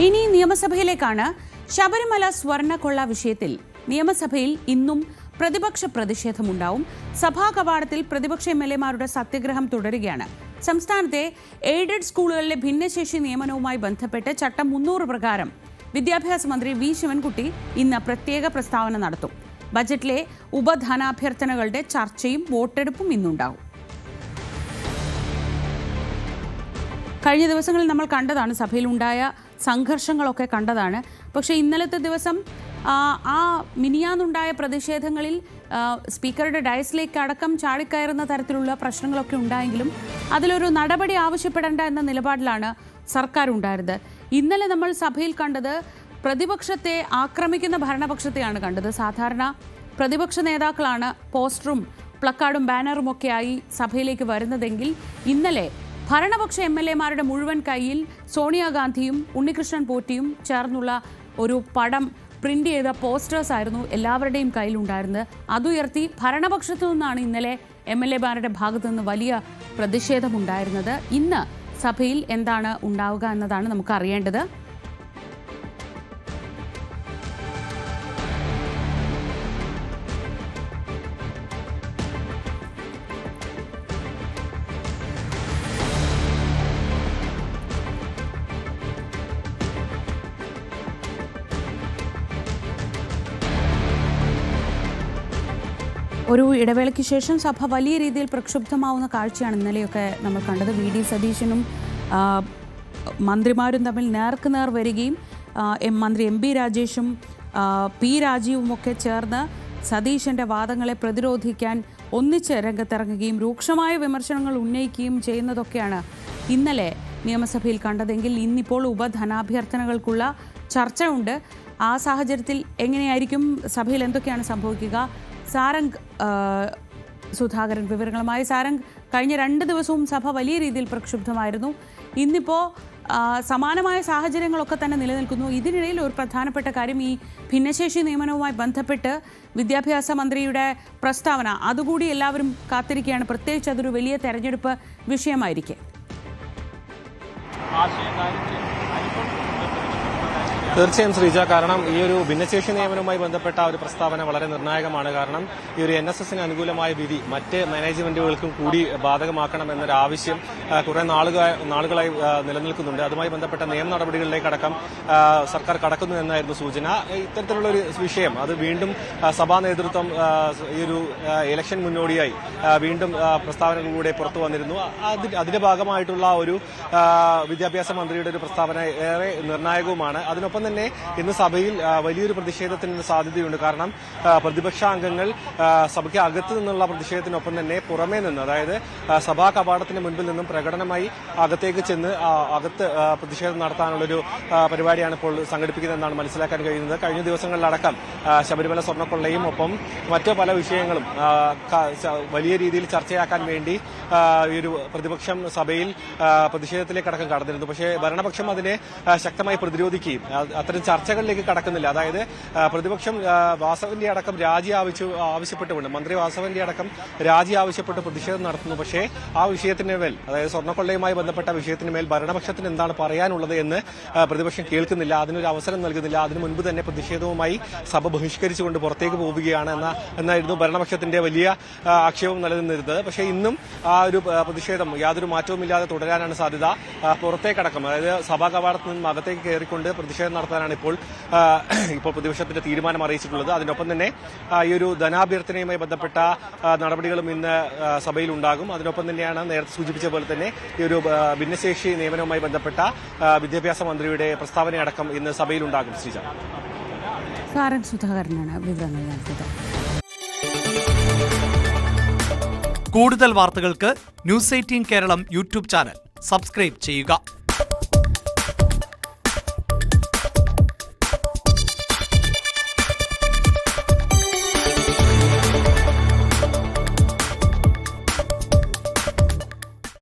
ഇനി നിയമസഭയിലേക്കാണ്. ശബരിമല സ്വർണ്ണക്കൊള്ള വിഷയത്തിൽ നിയമസഭയിൽ ഇന്നും പ്രതിപക്ഷ പ്രതിഷേധമുണ്ടാവും. സഭാ കവാടത്തിൽ പ്രതിപക്ഷ എംഎൽഎമാരുടെ സത്യഗ്രഹം തുടരുകയാണ്. സംസ്ഥാനത്തെ എയ്ഡഡ് സ്കൂളുകളിലെ ഭിന്നശേഷി നിയമനവുമായി ബന്ധപ്പെട്ട് ചട്ടം 300 പ്രകാരം വിദ്യാഭ്യാസ മന്ത്രി വി ശിവൻകുട്ടി ഇന്ന് പ്രത്യേക പ്രസ്താവന നടത്തും. ബജറ്റിലെ ഉപധനാഭ്യർത്ഥനകളുടെ ചർച്ചയും വോട്ടെടുപ്പും ഇന്നുണ്ടാവും. കഴിഞ്ഞ ദിവസങ്ങളിൽ നമ്മൾ കണ്ടതാണ്, സഭയിലുണ്ടായ സംഘർഷങ്ങളൊക്കെ കണ്ടതാണ്. പക്ഷേ ഇന്നലത്തെ ദിവസം ആ മിനിയാന്നുണ്ടായ പ്രതിഷേധങ്ങളിൽ സ്പീക്കറുടെ ഡയസിലേക്ക് അടക്കം ചാടിക്കയറുന്ന തരത്തിലുള്ള പ്രശ്നങ്ങളൊക്കെ ഉണ്ടായെങ്കിലും അതിലൊരു നടപടി ആവശ്യപ്പെടേണ്ട എന്ന നിലപാടിലാണ് സർക്കാർ ഉണ്ടായിരുന്നത്. ഇന്നലെ നമ്മൾ സഭയിൽ കണ്ടത് പ്രതിപക്ഷത്തെ ആക്രമിക്കുന്ന ഭരണപക്ഷത്തെയാണ് കണ്ടത്. സാധാരണ പ്രതിപക്ഷ നേതാക്കളാണ് പോസ്റ്ററും പ്ലക്കാർഡും ബാനറും ഒക്കെയായി സഭയിലേക്ക് വരുന്നതെങ്കിൽ ഇന്നലെ ഭരണപക്ഷ എംഎൽഎമാരുടെ മുഴുവൻ കയ്യിൽ സോണിയാഗാന്ധിയും ഉണ്ണികൃഷ്ണൻ പോറ്റിയും ചേർന്നുള്ള ഒരു പടം പ്രിന്റ് ചെയ്ത പോസ്റ്റേഴ്സ് ആയിരുന്നു എല്ലാവരുടെയും കയ്യിലുണ്ടായിരുന്നത്. അതുയർത്തി ഭരണപക്ഷത്തു നിന്നാണ് ഇന്നലെ എംഎൽഎമാരുടെ ഭാഗത്തു നിന്ന് വലിയ പ്രതിഷേധമുണ്ടായിരുന്നത്. ഇന്ന് സഭയിൽ എന്താണ് ഉണ്ടാവുക എന്നതാണ് നമുക്ക് അറിയേണ്ടത്. ഒരു ഇടവേളയ്ക്ക് ശേഷം സഭ വലിയ രീതിയിൽ പ്രക്ഷുബ്ധമാവുന്ന കാഴ്ചയാണ് ഇന്നലെയൊക്കെ നമ്മൾ കണ്ടത്. വി.ഡി. സതീശനും മന്ത്രിമാരും തമ്മിൽ നേർക്കുനേർ വരികയും മന്ത്രി എം.ബി. രാജേഷും പി. രാജീവുമൊക്കെ ചേർന്ന് സതീശൻ്റെ വാദങ്ങളെ പ്രതിരോധിക്കാൻ ഒന്നിച്ച് രംഗത്തിറങ്ങുകയും രൂക്ഷമായ വിമർശനങ്ങൾ ഉന്നയിക്കുകയും ചെയ്യുന്നതൊക്കെയാണ് ഇന്നലെ നിയമസഭയിൽ കണ്ടതെങ്കിൽ ഇന്നിപ്പോൾ ഉപധനാഭ്യർത്ഥനകൾക്കുള്ള ചർച്ച ഉണ്ട്. ആ സാഹചര്യത്തിൽ എങ്ങനെയായിരിക്കും സഭയിൽ എന്തൊക്കെയാണ് സംഭവിക്കുക? സാരംഗ് സുധാകരൻ വിവരങ്ങളുമായി. സാരംഗ്, കഴിഞ്ഞ 2 ദിവസവും സഭ വലിയ രീതിയിൽ പ്രക്ഷുബ്ധമായിരുന്നു. ഇന്നിപ്പോൾ സമാനമായ സാഹചര്യങ്ങളൊക്കെ തന്നെ നിലനിൽക്കുന്നു. ഇതിനിടയിൽ ഒരു പ്രധാനപ്പെട്ട കാര്യം, ഈ ഭിന്നശേഷി നിയമനവുമായി ബന്ധപ്പെട്ട് വിദ്യാഭ്യാസ മന്ത്രിയുടെ പ്രസ്താവന, അതുകൂടി എല്ലാവരും കാത്തിരിക്കുകയാണ്. പ്രത്യേകിച്ച് അതൊരു വലിയ തെരഞ്ഞെടുപ്പ് വിഷയമായിരിക്കെ. തീർച്ചയായും ശ്രീജ, കാരണം ഈ ഒരു ഭിന്നശേഷി നിയമനവുമായി ബന്ധപ്പെട്ട ഒരു പ്രസ്താവന വളരെ നിർണായകമാണ്. കാരണം ഈ ഒരു NSSന് അനുകൂലമായ വിധി മറ്റ് മാനേജ്മെന്റുകൾക്കും കൂടി ബാധകമാക്കണം എന്നൊരു ആവശ്യം കുറെ നാളുകളായി നിലനിൽക്കുന്നുണ്ട്. അതുമായി ബന്ധപ്പെട്ട നിയമ നടപടികളിലേക്കടക്കം സർക്കാർ കടക്കുന്നു എന്നായിരുന്നു സൂചന. ഇത്തരത്തിലുള്ള ഒരു വിഷയം അത് വീണ്ടും സഭാ നേതൃത്വം ഈ ഒരു ഇലക്ഷൻ മുന്നോടിയായി വീണ്ടും പ്രസ്താവനകളിലൂടെ പുറത്തു വന്നിരുന്നു. അതിന്റെ ഭാഗമായിട്ടുള്ള ഒരു വിദ്യാഭ്യാസ മന്ത്രിയുടെ ഒരു പ്രസ്താവന ഏറെ നിർണായകവുമാണ്. അതിനൊപ്പം തന്നെ ഇന്ന് സഭയിൽ വലിയൊരു പ്രതിഷേധത്തിന് സാധ്യതയുണ്ട്. കാരണം പ്രതിപക്ഷാംഗങ്ങൾ സഭയ്ക്ക് അകത്ത് നിന്നുള്ള പ്രതിഷേധത്തിനൊപ്പം തന്നെ പുറമേ നിന്ന്, അതായത് സഭാ കവാടത്തിന് മുൻപിൽ നിന്നും പ്രകടനമായി അകത്തേക്ക് ചെന്ന് അകത്ത് പ്രതിഷേധം നടത്താനുള്ളൊരു പരിപാടിയാണ് ഇപ്പോൾ സംഘടിപ്പിക്കുന്നതെന്നാണ് മനസ്സിലാക്കാൻ കഴിയുന്നത്. കഴിഞ്ഞ ദിവസങ്ങളിലടക്കം ശബരിമല സ്വർണ്ണക്കൊള്ളയും ഒപ്പം മറ്റ് പല വിഷയങ്ങളും വലിയ രീതിയിൽ ചർച്ചയാക്കാൻ വേണ്ടി ഈ ഒരു പ്രതിപക്ഷം സഭയിൽ പ്രതിഷേധത്തിലേക്കടക്കം കടന്നിരുന്നു. പക്ഷേ ഭരണപക്ഷം അതിനെ ശക്തമായി പ്രതിരോധിക്കുകയും അത്തരം ചർച്ചകളിലേക്ക് കടക്കുന്നില്ല. അതായത് പ്രതിപക്ഷം വാസവന്റെ അടക്കം രാജി ആവശ്യപ്പെട്ടുകൊണ്ട്, മന്ത്രി വാസവന്റെ അടക്കം രാജി ആവശ്യപ്പെട്ട് പ്രതിഷേധം നടത്തുന്നു. പക്ഷേ ആ വിഷയത്തിന് മേൽ, അതായത് സ്വർണ്ണക്കൊള്ളയുമായി ബന്ധപ്പെട്ട വിഷയത്തിന് മേൽ ഭരണപക്ഷത്തിന് എന്താണ് പറയാനുള്ളത് എന്ന് പ്രതിപക്ഷം കേൾക്കുന്നില്ല, അതിനൊരു അവസരം നൽകുന്നില്ല. അതിനു മുൻപ് തന്നെ പ്രതിഷേധവുമായി സഭ ബഹിഷ്കരിച്ചുകൊണ്ട് പുറത്തേക്ക് പോവുകയാണ് എന്നായിരുന്നു ഭരണപക്ഷത്തിന്റെ വലിയ ആക്ഷേപം നിലനിന്നിരുന്നത്. പക്ഷേ ഇന്നും ആ ഒരു പ്രതിഷേധം യാതൊരു മാറ്റവുമില്ലാതെ തുടരാനാണ് സാധ്യത. പുറത്തേക്കടക്കം, അതായത് സഭാ കവാടത്തിൽ നിന്നും അകത്തേക്ക് കയറിക്കൊണ്ട് പ്രതിഷേധം നടത്താനാണ് ഇപ്പോൾ പ്രതിപക്ഷത്തിന്റെ തീരുമാനം അറിയിച്ചിട്ടുള്ളത്. അതിനൊപ്പം തന്നെ ഈ ഒരു ധനാഭ്യർത്ഥനയുമായി ബന്ധപ്പെട്ട നടപടികളും ഇന്ന് സഭയിൽ ഉണ്ടാകും. അതിനൊപ്പം തന്നെയാണ് നേരത്തെ സൂചിപ്പിച്ച പോലെ തന്നെ ഈ ഒരു ഭിന്നശേഷി നിയമനവുമായി ബന്ധപ്പെട്ട വിദ്യാഭ്യാസ മന്ത്രിയുടെ പ്രസ്താവനയടക്കം ഇന്ന് സഭയിൽ ഉണ്ടാകും. ശ്രീജ, സാരംഗ് സുധാകരനാണ് വിവരങ്ങൾ നൽകിയത്. കൂടുതൽ വാർത്തകൾക്ക് News 18 Keralam YouTube channel subscribe ചെയ്യുക.